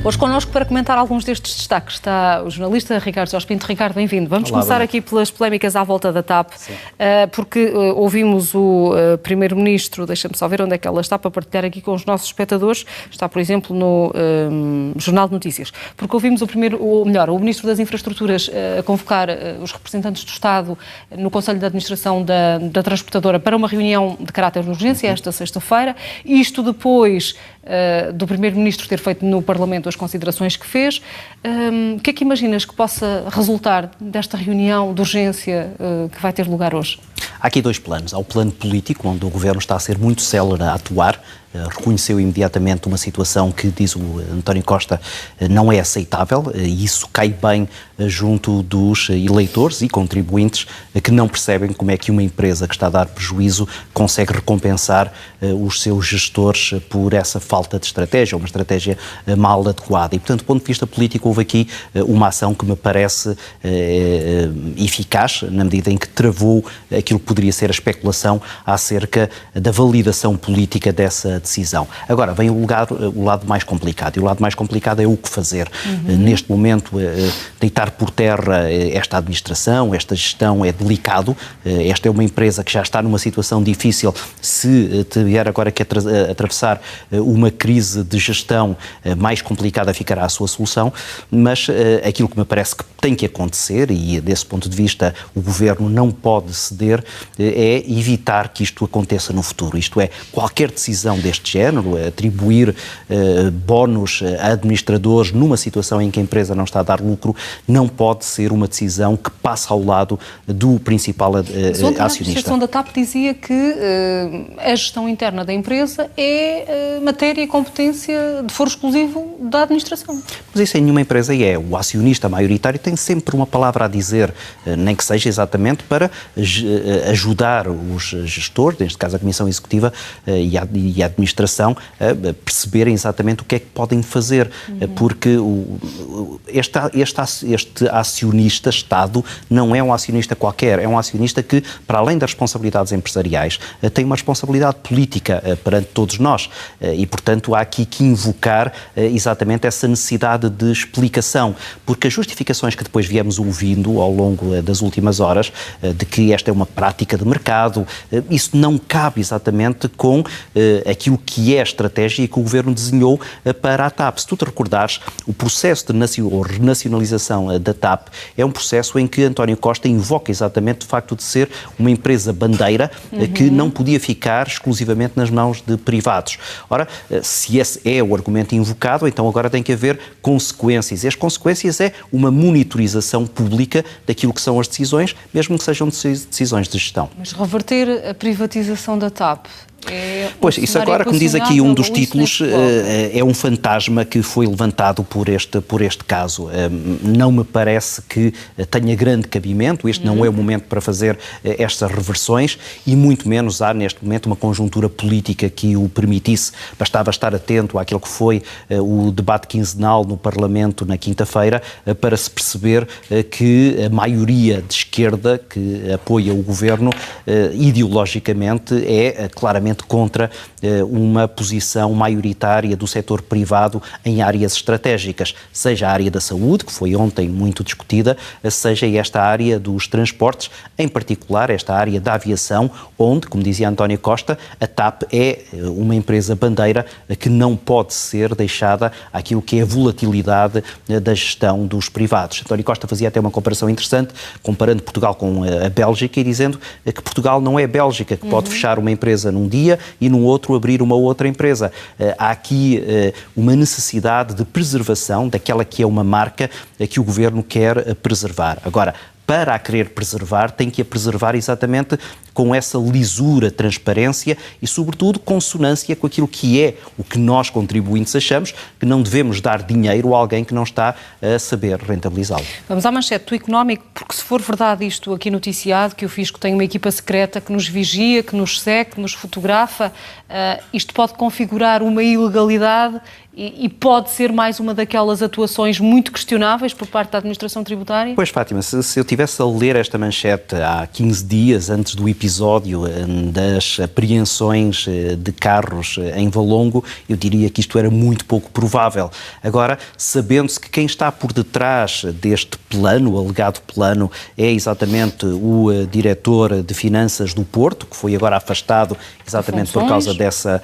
Hoje connosco para comentar alguns destes destaques está o jornalista Ricardo Jorge Pinto. Ricardo, bem-vindo. Vamos começar aqui pelas polémicas à volta da TAP, porque ouvimos o Primeiro-Ministro, deixa-me só ver onde é que ela está para partilhar aqui com os nossos espectadores, está, por exemplo, no Jornal de Notícias, porque ouvimos o Ministro das Infraestruturas a convocar os representantes do Estado no Conselho de Administração da Transportadora para uma reunião de caráter de urgência esta sexta-feira, isto depois do Primeiro-Ministro ter feito no Parlamento as considerações que fez. O que é que imaginas que possa resultar desta reunião de urgência que vai ter lugar hoje? Há aqui dois planos. Há o plano político, onde o Governo está a ser muito célere a atuar, reconheceu imediatamente uma situação que, diz o António Costa, não é aceitável, e isso cai bem junto dos eleitores e contribuintes que não percebem como é que uma empresa que está a dar prejuízo consegue recompensar os seus gestores por essa falta de estratégia, uma estratégia mal adequada. E, portanto, do ponto de vista político, houve aqui uma ação que me parece eficaz, na medida em que travou aquilo que poderia ser a especulação acerca da validação política dessa decisão. Agora, vem o lado mais complicado, e o lado mais complicado é o que fazer. Neste momento, deitar por terra esta administração, esta gestão é delicado. Esta é uma empresa que já está numa situação difícil. Se tiver agora que atravessar uma crise de gestão, mais complicada ficará a sua solução, mas aquilo que me parece que tem que acontecer, e desse ponto de vista o Governo não pode ceder, é evitar que isto aconteça no futuro. Isto é, qualquer decisão deste género, atribuir bónus a administradores numa situação em que a empresa não está a dar lucro, não pode ser uma decisão que passa ao lado do principal acionista. A administração da TAP dizia que a gestão interna da empresa é matéria e competência de foro exclusivo da administração. Mas isso em nenhuma empresa é. O acionista maioritário tem sempre uma palavra a dizer, nem que seja exatamente para ajudar os gestores, neste caso a Comissão Executiva e a Administração, a perceberem exatamente o que é que podem fazer, porque este acionista, Estado, não é um acionista qualquer, é um acionista que, para além das responsabilidades empresariais, tem uma responsabilidade política perante todos nós e, portanto, há aqui que invocar exatamente essa necessidade de explicação, porque as justificações que depois viemos ouvindo ao longo das últimas horas, de que esta é uma prática de mercado, isso não cabe exatamente com aquilo que é a estratégia que o Governo desenhou para a TAP. Se tu te recordares, o processo de renacionalização da TAP é um processo em que António Costa invoca exatamente o facto de ser uma empresa bandeira que não podia ficar exclusivamente nas mãos de privados. Ora, se esse é o argumento invocado, então agora tem que haver consequências. E as consequências é uma monitorização pública daquilo que são as decisões, mesmo que sejam decisões de gestão. Mas reverter a privatização da TAP pois, isso agora, como diz aqui um dos títulos, é um fantasma que foi levantado por este caso. Não me parece que tenha grande cabimento, este não é o momento para fazer estas reversões e muito menos há neste momento uma conjuntura política que o permitisse. Bastava estar atento àquilo que foi o debate quinzenal no Parlamento na quinta-feira para se perceber que a maioria de esquerda que apoia o Governo ideologicamente é claramente contra uma posição maioritária do setor privado em áreas estratégicas, seja a área da saúde, que foi ontem muito discutida, seja esta área dos transportes, em particular esta área da aviação, onde, como dizia António Costa, a TAP é uma empresa bandeira que não pode ser deixada àquilo que é a volatilidade da gestão dos privados. António Costa fazia até uma comparação interessante, comparando Portugal com a Bélgica e dizendo que Portugal não é a Bélgica, que pode fechar uma empresa num dia e num outro abrir uma outra empresa. Há aqui uma necessidade de preservação daquela que é uma marca que o Governo quer preservar. Agora, para a querer preservar, tem que a preservar exatamente com essa lisura, transparência e, sobretudo, consonância com aquilo que é o que nós, contribuintes, achamos, que não devemos dar dinheiro a alguém que não está a saber rentabilizá-lo. Vamos à manchete do Económico, porque se for verdade isto aqui noticiado, que o Fisco tem uma equipa secreta que nos vigia, que nos segue, que nos fotografa, isto pode configurar uma ilegalidade e pode ser mais uma daquelas atuações muito questionáveis por parte da administração tributária? Pois, Fátima, se eu tivesse a ler esta manchete há 15 dias antes do episódio das apreensões de carros em Valongo, eu diria que isto era muito pouco provável. Agora, sabendo-se que quem está por detrás deste plano, o alegado plano, é exatamente o diretor de Finanças do Porto, que foi agora afastado exatamente por causa dessa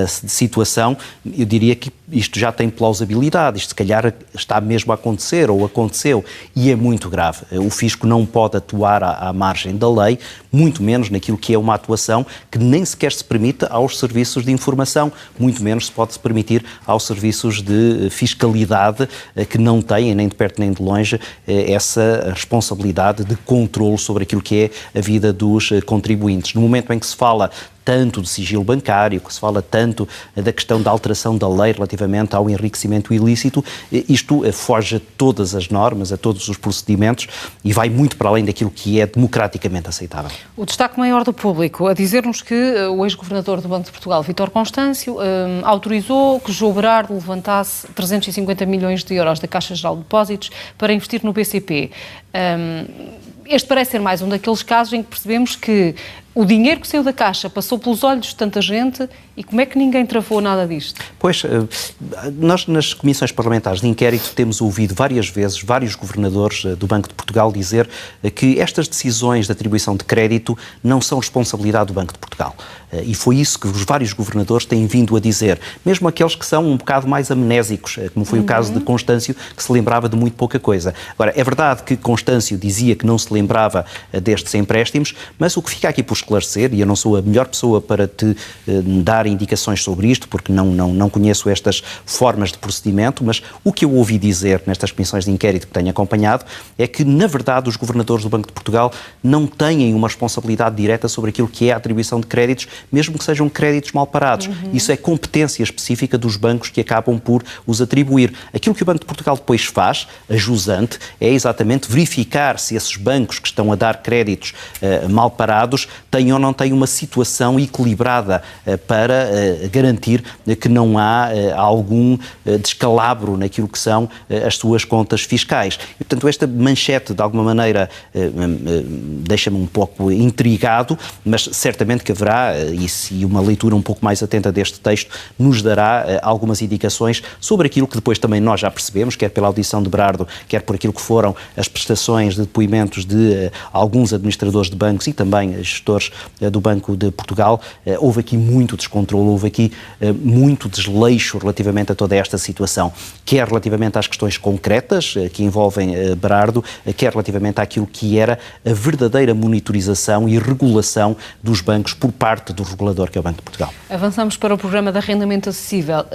situação, eu diria que isto já tem plausibilidade, isto se calhar está mesmo a acontecer ou aconteceu, e é muito grave. O Fisco não pode atuar à margem da lei, muito menos naquilo que é uma atuação que nem sequer se permite aos serviços de informação, muito menos se pode permitir aos serviços de fiscalidade, que não têm, nem de perto nem de longe, essa responsabilidade de controle sobre aquilo que é a vida dos contribuintes. No momento em que se fala tanto de sigilo bancário, que se fala tanto da questão da alteração da lei relativamente ao enriquecimento ilícito, isto foge a todas as normas, a todos os procedimentos e vai muito para além daquilo que é democraticamente aceitável. O destaque maior do público a dizer-nos que o ex-governador do Banco de Portugal, Vítor Constâncio, autorizou que João Berardo levantasse 350 milhões de euros da Caixa Geral de Depósitos para investir no BCP. Este parece ser mais um daqueles casos em que percebemos que o dinheiro que saiu da Caixa passou pelos olhos de tanta gente e como é que ninguém travou nada disto? Pois, nós nas comissões parlamentares de inquérito temos ouvido várias vezes vários governadores do Banco de Portugal dizer que estas decisões de atribuição de crédito não são responsabilidade do Banco de Portugal. E foi isso que os vários governadores têm vindo a dizer, mesmo aqueles que são um bocado mais amnésicos, como foi o caso de Constâncio, que se lembrava de muito pouca coisa. Agora, é verdade que Constâncio dizia que não se lembrava destes empréstimos, mas o que fica aqui por esclarecer, e eu não sou a melhor pessoa para te dar indicações sobre isto, porque não conheço estas formas de procedimento, mas o que eu ouvi dizer nestas comissões de inquérito que tenho acompanhado é que, na verdade, os governadores do Banco de Portugal não têm uma responsabilidade direta sobre aquilo que é a atribuição de créditos, mesmo que sejam créditos mal parados. Isso é competência específica dos bancos que acabam por os atribuir. Aquilo que o Banco de Portugal depois faz, a jusante, é exatamente verificar se esses bancos que estão a dar créditos mal parados têm ou não têm uma situação equilibrada para garantir que não há algum descalabro naquilo que são as suas contas fiscais. E, portanto, esta manchete, de alguma maneira, deixa-me um pouco intrigado, mas certamente que haverá, e uma leitura um pouco mais atenta deste texto, nos dará algumas indicações sobre aquilo que depois também nós já percebemos, quer pela audição de Berardo, quer por aquilo que foram as prestações de depoimentos de alguns administradores de bancos e também gestores do Banco de Portugal. Houve aqui muito descontrole, houve aqui muito desleixo relativamente a toda esta situação, quer relativamente às questões concretas que envolvem Berardo, quer relativamente àquilo que era a verdadeira monitorização e regulação dos bancos por parte do regulador, que é o Banco de Portugal. Avançamos para o programa de arrendamento acessível.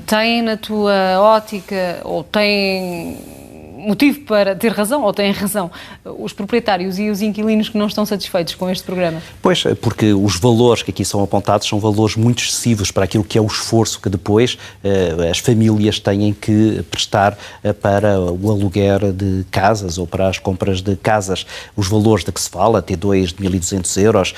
Tem na tua ótica, ou tem motivo para ter razão, ou têm razão, os proprietários e os inquilinos que não estão satisfeitos com este programa? Pois, porque os valores que aqui são apontados são valores muito excessivos para aquilo que é o esforço que depois as famílias têm que prestar para o aluguer de casas ou para as compras de casas. Os valores de que se fala, T2 de 1.200 euros,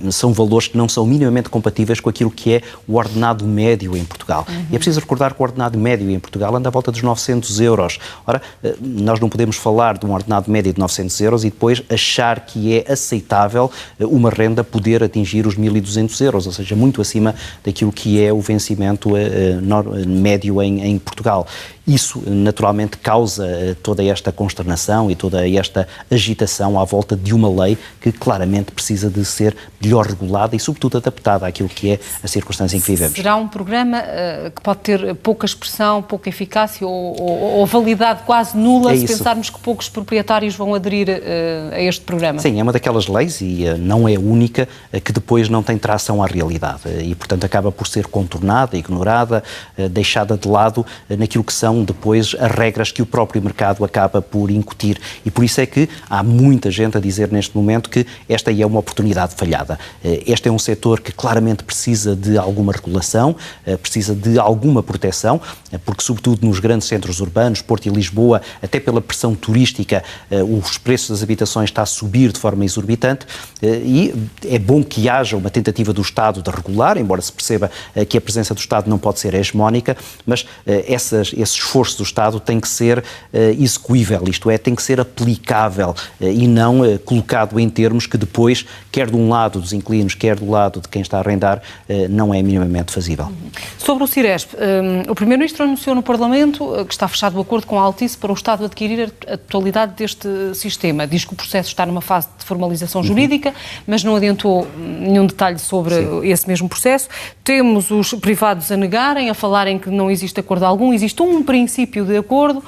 são valores que não são minimamente compatíveis com aquilo que é o ordenado médio em Portugal. E é preciso recordar que o ordenado médio em Portugal anda à volta dos 900 euros. Ora, nós não podemos falar de um ordenado médio de 900 euros e depois achar que é aceitável uma renda poder atingir os 1.200 euros, ou seja, muito acima daquilo que é o vencimento médio em Portugal. Isso, naturalmente, causa toda esta consternação e toda esta agitação à volta de uma lei que claramente precisa de ser melhor regulada e, sobretudo, adaptada àquilo que é a circunstância em que vivemos. Será um programa que pode ter pouca expressão, pouca eficácia ou validade quase nula se pensarmos que poucos proprietários vão aderir a este programa? Sim, é uma daquelas leis, e não é a única, que depois não tem tração à realidade e, portanto, acaba por ser contornada, ignorada, deixada de lado naquilo que são depois as regras que o próprio mercado acaba por incutir. E por isso é que há muita gente a dizer neste momento que esta é uma oportunidade falhada. Este é um setor que claramente precisa de alguma regulação, precisa de alguma proteção, porque sobretudo nos grandes centros urbanos, Porto e Lisboa, até pela pressão turística, os preços das habitações está a subir de forma exorbitante e é bom que haja uma tentativa do Estado de regular, embora se perceba que a presença do Estado não pode ser hegemónica, mas esse esforço do Estado tem que ser execuível, isto é, tem que ser aplicável e não colocado em termos que depois, quer de um lado dos inquilinos, quer do lado de quem está a arrendar, não é minimamente fazível. Sobre o Ciresp, o Primeiro-Ministro anunciou no Parlamento que está fechado o acordo com a Altice para o Estado adquirir a totalidade deste sistema. Diz que o processo está numa fase de formalização jurídica, mas não adiantou nenhum detalhe sobre esse mesmo processo. Temos os privados a negarem, a falarem que não existe acordo algum. Existe um princípio de acordo.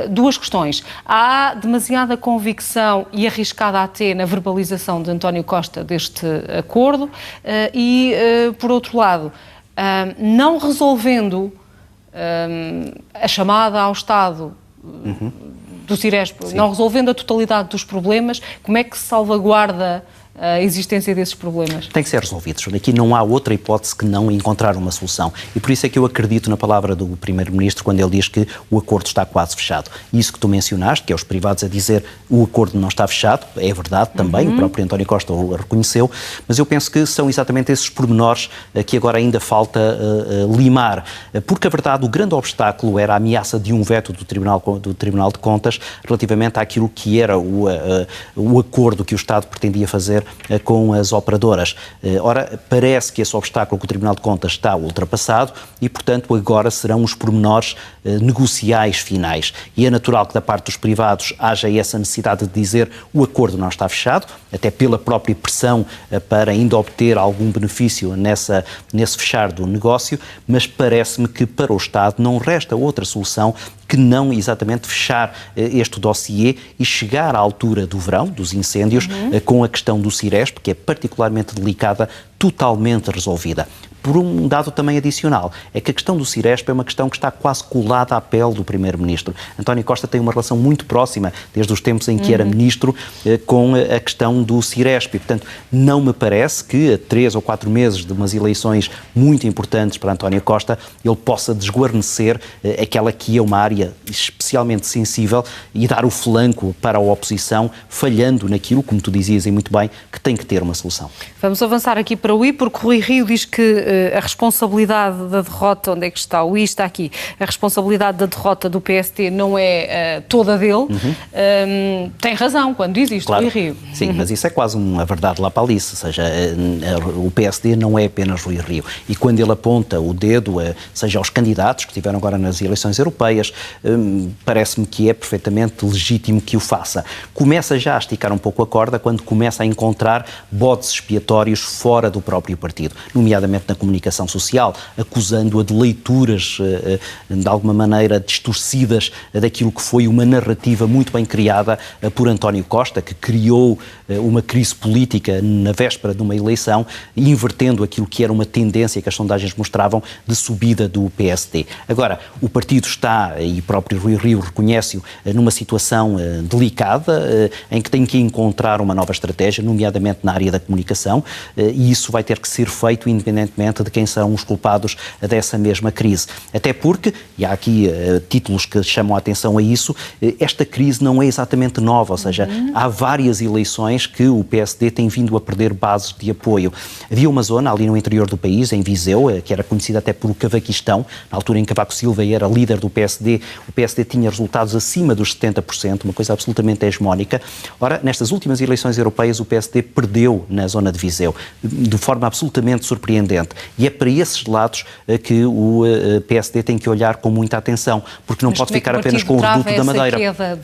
Duas questões. Há demasiada convicção e arriscada até na verbalização de António Costa deste acordo e, por outro lado, não resolvendo a chamada ao Estado do Ciresp, não resolvendo a totalidade dos problemas, como é que se salvaguarda a existência desses problemas? Tem que ser resolvidos. Aqui não há outra hipótese que não encontrar uma solução. E por isso é que eu acredito na palavra do Primeiro-Ministro quando ele diz que o acordo está quase fechado. Isso que tu mencionaste, que é os privados a dizer o acordo não está fechado, é verdade também, o próprio António Costa o reconheceu, mas eu penso que são exatamente esses pormenores que agora ainda falta limar. Porque, a verdade, o grande obstáculo era a ameaça de um veto do Tribunal de Contas relativamente àquilo que era o acordo que o Estado pretendia fazer com as operadoras. Ora, parece que esse obstáculo com o Tribunal de Contas está ultrapassado e, portanto, agora serão os pormenores negociais finais. E é natural que da parte dos privados haja essa necessidade de dizer o acordo não está fechado, até pela própria pressão para ainda obter algum benefício nesse fechar do negócio, mas parece-me que para o Estado não resta outra solução que não exatamente fechar este dossiê e chegar à altura do verão, dos incêndios, com a questão do Ciresp, que é particularmente delicada, totalmente resolvida. Por um dado também adicional, é que a questão do Ciresp é uma questão que está quase colada à pele do Primeiro-Ministro. António Costa tem uma relação muito próxima, desde os tempos em que era Ministro, com a questão do Ciresp. E, portanto, não me parece que a 3 ou 4 meses de umas eleições muito importantes para António Costa, ele possa desguarnecer aquela que é uma área especialmente sensível e dar o flanco para a oposição, falhando naquilo, como tu dizias e muito bem, que tem que ter uma solução. Vamos avançar aqui para o I, porque Rui Rio diz que a responsabilidade da derrota, onde é que está? O I está aqui. A responsabilidade da derrota do PSD não é toda dele. Tem razão quando diz isto, claro. Rui Rio. Sim, mas isso é quase uma verdade lá para Alice, ou seja, o PSD não é apenas Rui Rio. E quando ele aponta o dedo, seja aos candidatos que estiveram agora nas eleições europeias, parece-me que é perfeitamente legítimo que o faça. Começa já a esticar um pouco a corda quando começa a encontrar bodes expiatórios fora do próprio partido, nomeadamente na comunicação social, acusando-a de leituras de alguma maneira distorcidas daquilo que foi uma narrativa muito bem criada por António Costa, que criou uma crise política na véspera de uma eleição, invertendo aquilo que era uma tendência que as sondagens mostravam de subida do PSD. Agora, o partido está, e o próprio Rui Rio reconhece-o, numa situação delicada, em que tem que encontrar uma nova estratégia, nomeadamente na área da comunicação, e isso vai ter que ser feito independentemente de quem são os culpados dessa mesma crise. Até porque, e há aqui títulos que chamam a atenção a isso, esta crise não é exatamente nova, ou seja, há várias eleições que o PSD tem vindo a perder bases de apoio. Havia uma zona ali no interior do país, em Viseu, que era conhecida até por o Cavaquistão, na altura em que Cavaco Silva era líder do PSD, o PSD tinha resultados acima dos 70%, uma coisa absolutamente hegemónica. Ora, nestas últimas eleições europeias, o PSD perdeu na zona de Viseu, de forma absolutamente surpreendente. E é para esses lados que o PSD tem que olhar com muita atenção, porque não pode ficar apenas com o reduto da Madeira. Mas queda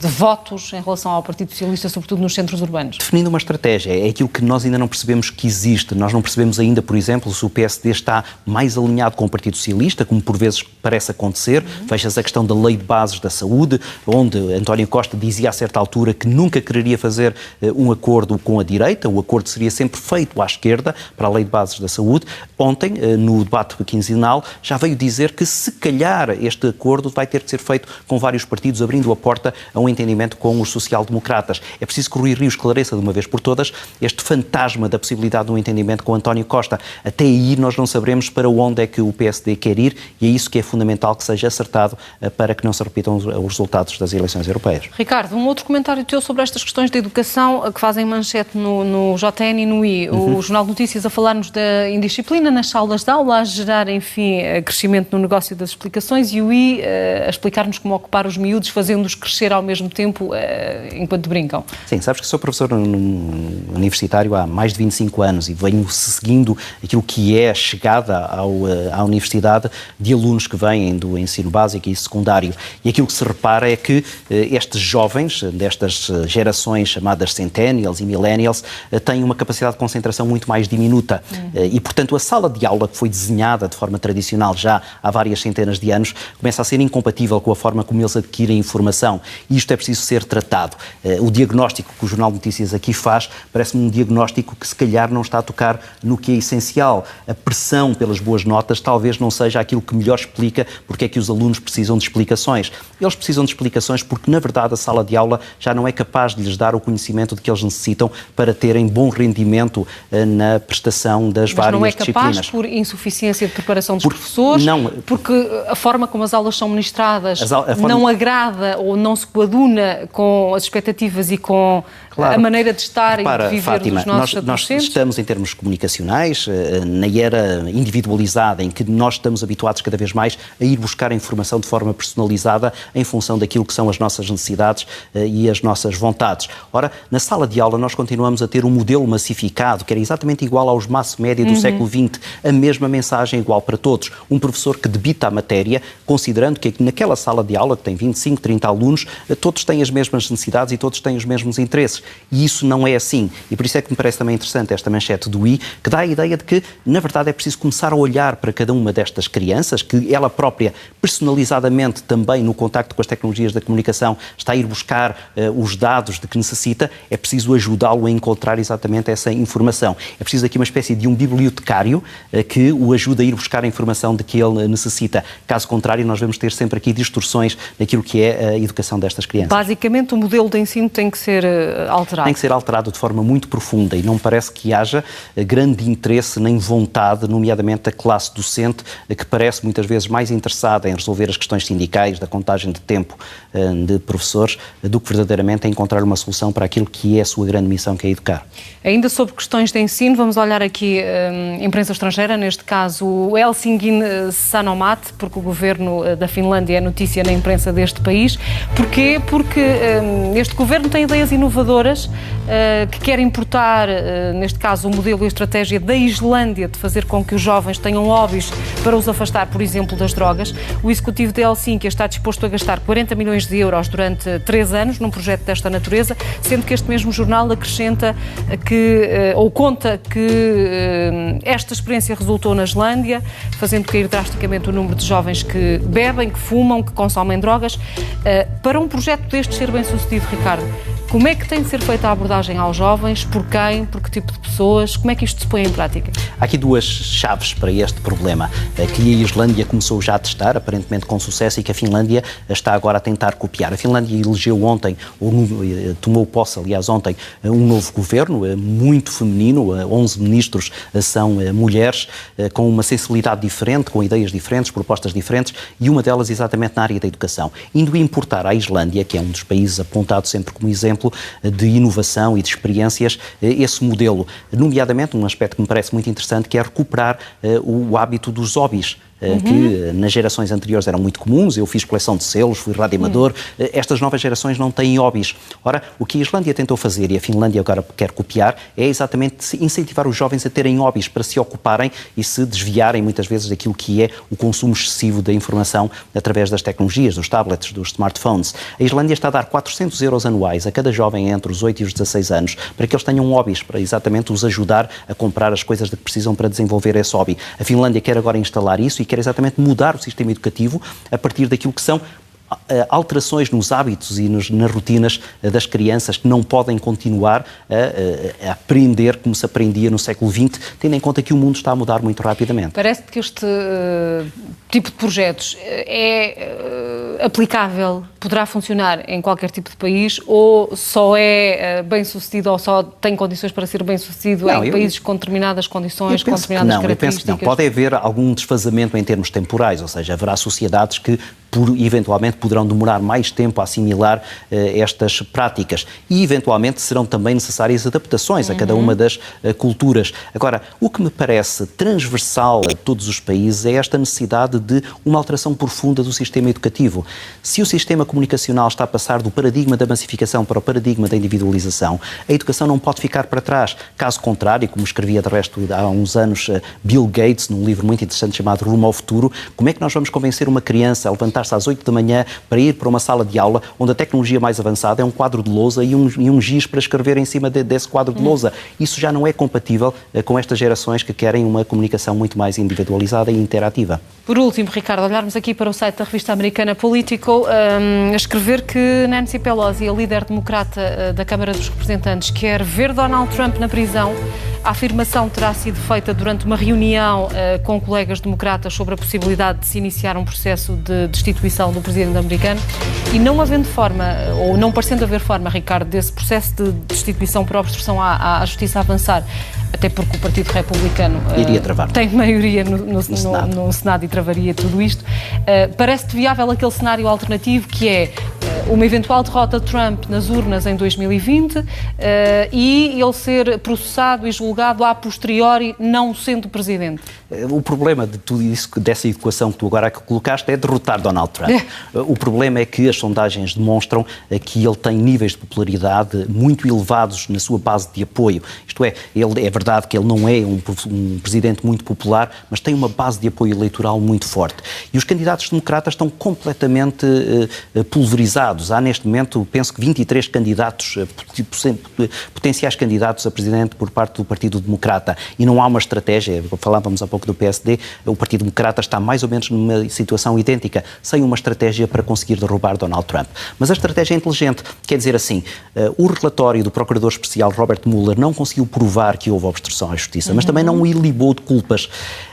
de votos em relação ao Partido Socialista, sobretudo nos centros urbanos? Definindo uma estratégia, é aquilo que nós ainda não percebemos que existe. Nós não percebemos ainda, por exemplo, se o PSD está mais alinhado com o Partido Socialista, como por vezes parece acontecer. Veja-se a questão da lei de bases da saúde, onde António Costa dizia a certa altura que nunca quereria fazer um acordo com a direita, o acordo seria sempre feito à esquerda, para para a Lei de Bases da Saúde. Ontem, no debate quinzenal, já veio dizer que, se calhar, este acordo vai ter de ser feito com vários partidos, abrindo a porta a um entendimento com os social-democratas. É preciso que o Rui Rio esclareça de uma vez por todas este fantasma da possibilidade de um entendimento com António Costa. Até aí nós não saberemos para onde é que o PSD quer ir, e é isso que é fundamental que seja acertado para que não se repitam os resultados das eleições europeias. Ricardo, um outro comentário teu sobre estas questões de educação que fazem manchete no JN e no I. O Jornal de Notícias a falar-nos da indisciplina nas salas de aula, a gerar, enfim, crescimento no negócio das explicações, e o I a explicar-nos como ocupar os miúdos, fazendo-os crescer ao mesmo tempo enquanto brincam. Sim, sabes que sou professor universitário há mais de 25 anos e venho seguindo aquilo que é a chegada à universidade de alunos que vêm do ensino básico e secundário. E aquilo que se repara é que estes jovens, destas gerações chamadas Centennials e Millennials, têm uma capacidade de concentração muito mais diminuta. E, portanto, a sala de aula que foi desenhada de forma tradicional já há várias centenas de anos começa a ser incompatível com a forma como eles adquirem informação. E isto é preciso ser tratado. O diagnóstico que o Jornal de Notícias aqui faz parece-me um diagnóstico que, se calhar, não está a tocar no que é essencial. A pressão pelas boas notas talvez não seja aquilo que melhor explica porque é que os alunos precisam de explicações. Eles precisam de explicações porque, na verdade, a sala de aula já não é capaz de lhes dar o conhecimento de que eles necessitam para terem bom rendimento na prestação das várias disciplinas. Não é capaz por insuficiência de preparação dos professores? Não. Porque a forma como as aulas são ministradas não agrada ou não se coaduna com as expectativas e com a maneira de estar e de viver Fátima, dos nossos adolescentes? Nós estamos, em termos comunicacionais, na era individualizada, em que nós estamos habituados cada vez mais a ir buscar a informação de forma personalizada em função daquilo que são as nossas necessidades e as nossas vontades. Ora, na sala de aula nós continuamos a ter um modelo massificado, que era exatamente igual aos mass média do século XX, a mesma mensagem igual para todos. Um professor que debita a matéria, considerando que naquela sala de aula, que tem 25, 30 alunos, todos têm as mesmas necessidades e todos têm os mesmos interesses. E isso não é assim. E por isso é que me parece também interessante esta manchete do I, que dá a ideia de que, na verdade, é preciso começar a olhar para cada uma destas crianças, que ela própria, personalizadamente, também no contacto com as tecnologias da comunicação, está a ir buscar os dados de que necessita. É preciso ajudá-lo a encontrar exatamente essa informação. É preciso aqui uma espécie de um bibliotecário que o ajuda a ir buscar a informação de que ele necessita. Caso contrário, nós vamos ter sempre aqui distorções naquilo que é a educação destas crianças. Basicamente, o modelo de ensino tem que ser alterado. Tem que ser alterado de forma muito profunda e não parece que haja grande interesse nem vontade, nomeadamente da classe docente, que parece muitas vezes mais interessada em resolver as questões sindicais, da contagem de tempo de professores, do que verdadeiramente em encontrar uma solução para aquilo que é a sua grande missão, que é educar. Ainda sobre questões de ensino, vamos olhar aqui imprensa estrangeira, neste caso o Helsingin Sanomat, porque o governo da Finlândia é notícia na imprensa deste país. Porquê? Porque este governo tem ideias inovadoras que quer importar, neste caso, o modelo e a estratégia da Islândia de fazer com que os jovens tenham hobbies para os afastar, por exemplo, das drogas. O executivo de Helsínquia está disposto a gastar 40 milhões de euros durante 3 anos num projeto desta natureza, sendo que este mesmo jornal acrescenta ou conta que esta experiência resultou na Islândia, fazendo cair drasticamente o número de jovens que bebem, que fumam, que consomem drogas. Para um projeto destes ser bem sucedido, Ricardo, como é que tem de ser feita a abordagem aos jovens? Por quem? Por que tipo de pessoas? Como é que isto se põe em prática? Há aqui duas chaves para este problema, que a Islândia começou já a testar, aparentemente com sucesso, e que a Finlândia está agora a tentar copiar. A Finlândia elegeu ontem, ou tomou posse, aliás, ontem, um novo governo, muito feminino, 11 ministros são mulheres, com uma sensibilidade diferente, com ideias diferentes, propostas diferentes, e uma delas exatamente na área da educação. Indo importar à Islândia, que é um dos países apontados sempre como exemplo de inovação e de experiências, esse modelo, nomeadamente um aspecto que me parece muito interessante, que é recuperar o hábito dos hobbies. Que nas gerações anteriores eram muito comuns. Eu fiz coleção de selos, fui radioamador. Estas novas gerações não têm hobbies. Ora, o que a Islândia tentou fazer e a Finlândia agora quer copiar é exatamente incentivar os jovens a terem hobbies para se ocuparem e se desviarem muitas vezes daquilo que é o consumo excessivo da informação através das tecnologias, dos tablets, dos smartphones. A Islândia está a dar 400 euros anuais a cada jovem entre os 8 e os 16 anos para que eles tenham hobbies, para exatamente os ajudar a comprar as coisas de que precisam para desenvolver esse hobby. A Finlândia quer agora instalar isso e quer exatamente mudar o sistema educativo a partir daquilo que são alterações nos hábitos e nas rotinas das crianças que não podem continuar a aprender como se aprendia no século XX, tendo em conta que o mundo está a mudar muito rapidamente. Parece-te que este tipo de projetos é aplicável, poderá funcionar em qualquer tipo de país, ou só é bem-sucedido ou só tem condições para ser bem-sucedido em países com determinadas condições, com determinadas características? Eu penso que não. Pode haver algum desfazamento em termos temporais, ou seja, haverá sociedades que eventualmente poderão demorar mais tempo a assimilar estas práticas e eventualmente serão também necessárias adaptações a cada uma das culturas. Agora, o que me parece transversal a todos os países é esta necessidade de uma alteração profunda do sistema educativo. Se o sistema comunicacional está a passar do paradigma da massificação para o paradigma da individualização, a educação não pode ficar para trás. Caso contrário, como escrevia de resto há uns anos Bill Gates, num livro muito interessante chamado Rumo ao Futuro, como é que nós vamos convencer uma criança a levantar-se às 8 da manhã para ir para uma sala de aula onde a tecnologia mais avançada é um quadro de lousa e um giz para escrever em cima desse quadro de lousa? Isso já não é compatível com estas gerações que querem uma comunicação muito mais individualizada e interativa. Por último, Ricardo, olharmos aqui para o site da revista americana Politico, a escrever que Nancy Pelosi, a líder democrata da Câmara dos Representantes, quer ver Donald Trump na prisão. A afirmação terá sido feita durante uma reunião com colegas democratas sobre a possibilidade de se iniciar um processo de destituição do presidente americano e não havendo forma, ou não parecendo haver forma, Ricardo, desse processo de destituição por obstrução à justiça avançar, até porque o Partido Republicano iria travar. Tem maioria no Senado e travaria tudo isto. Parece-te viável aquele cenário alternativo que é uma eventual derrota de Trump nas urnas em 2020 e ele ser processado e julgado a posteriori, não sendo presidente? O problema de tudo isso, dessa equação que tu agora colocaste, é derrotar Donald Trump. O problema é que as sondagens demonstram que ele tem níveis de popularidade muito elevados na sua base de apoio. Isto é, é verdade que ele não é um presidente muito popular, mas tem uma base de apoio eleitoral muito forte. E os candidatos democratas estão completamente pulverizados. Há neste momento, penso que 23 candidatos, potenciais candidatos a presidente por parte do Partido Democrata. E não há uma estratégia, falávamos há pouco do PSD, o Partido Democrata está mais ou menos numa situação idêntica, sem uma estratégia para conseguir derrubar Donald Trump. Mas a estratégia é inteligente, quer dizer assim, o relatório do Procurador Especial Robert Mueller não conseguiu provar que houve obstrução à justiça, mas também não o ilibou de culpas.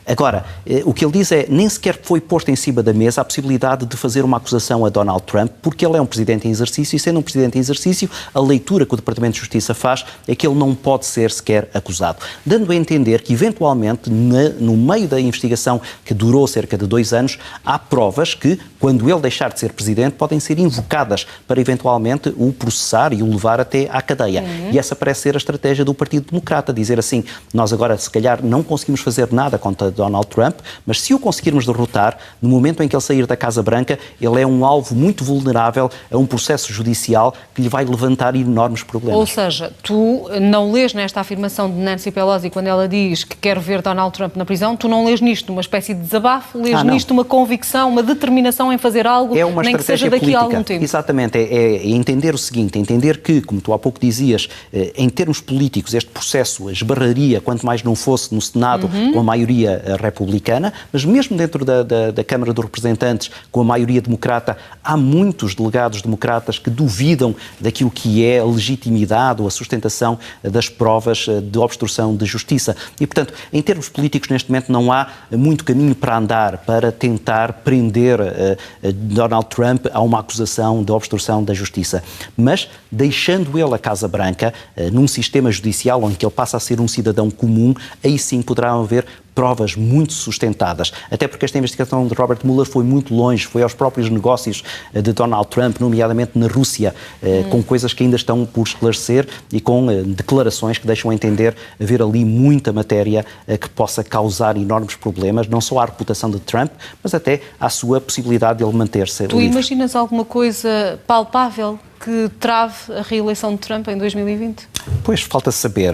Agora, o que ele diz é, nem sequer foi posto em cima da mesa a possibilidade de fazer uma acusação a Donald Trump, porque ele é um presidente em exercício, e sendo um presidente em exercício, a leitura que o Departamento de Justiça faz é que ele não pode ser sequer acusado, dando a entender que, eventualmente, no meio da investigação, que durou cerca de 2 anos, há provas que, quando ele deixar de ser presidente, podem ser invocadas para, eventualmente, o processar e o levar até à cadeia. E essa parece ser a estratégia do Partido Democrata, dizer assim, nós agora, se calhar, não conseguimos fazer nada contra Donald Trump, mas se o conseguirmos derrotar, no momento em que ele sair da Casa Branca, ele é um alvo muito vulnerável a um processo judicial que lhe vai levantar enormes problemas. Ou seja, tu não lês nesta afirmação de Nancy Pelosi, quando ela diz que quer ver Donald Trump na prisão, tu não lês nisto uma espécie de desabafo, lês nisto uma convicção, uma determinação em fazer algo, é uma nem que seja daqui política. A algum tempo. Exatamente, é entender o seguinte, entender que, como tu há pouco dizias, em termos políticos, este processo esbarraria, quanto mais não fosse no Senado, com a maioria republicana, mas mesmo dentro da Câmara dos Representantes, com a maioria democrata, há muitos delegados democratas que duvidam daquilo que é a legitimidade ou a sustentação das provas de obstrução de justiça. E, portanto, em termos políticos, neste momento, não há muito caminho para andar para tentar prender Donald Trump a uma acusação de obstrução da justiça. Mas, deixando ele a Casa Branca, num sistema judicial onde ele passa a ser um cidadão comum, aí sim poderá haver provas muito sustentadas, até porque esta investigação de Robert Mueller foi muito longe, foi aos próprios negócios de Donald Trump, nomeadamente na Rússia, com coisas que ainda estão por esclarecer e com declarações que deixam a entender haver ali muita matéria que possa causar enormes problemas, não só à reputação de Trump, mas até à sua possibilidade de ele manter-se livre. Tu imaginas alguma coisa palpável que trave a reeleição de Trump em 2020? Pois, falta saber.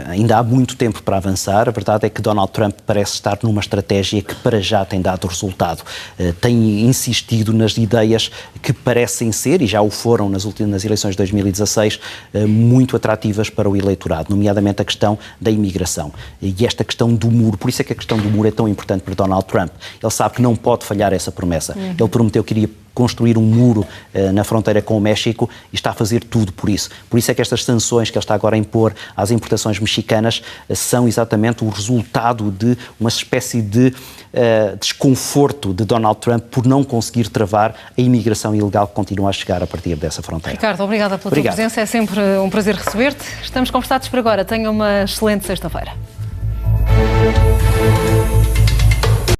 Ainda há muito tempo para avançar. A verdade é que Donald Trump parece estar numa estratégia que para já tem dado resultado. Tem insistido nas ideias que parecem ser, e já o foram nas eleições de 2016, muito atrativas para o eleitorado, nomeadamente a questão da imigração. E esta questão do muro, por isso é que a questão do muro é tão importante para Donald Trump. Ele sabe que não pode falhar essa promessa. Ele prometeu que iria construir um muro na fronteira com o México e está a fazer tudo por isso. Por isso é que estas sanções que ele está agora a impor às importações mexicanas são exatamente o resultado de uma espécie de desconforto de Donald Trump por não conseguir travar a imigração ilegal que continua a chegar a partir dessa fronteira. Ricardo, obrigada pela tua presença. É sempre um prazer receber-te. Estamos conversados por agora. Tenha uma excelente sexta-feira.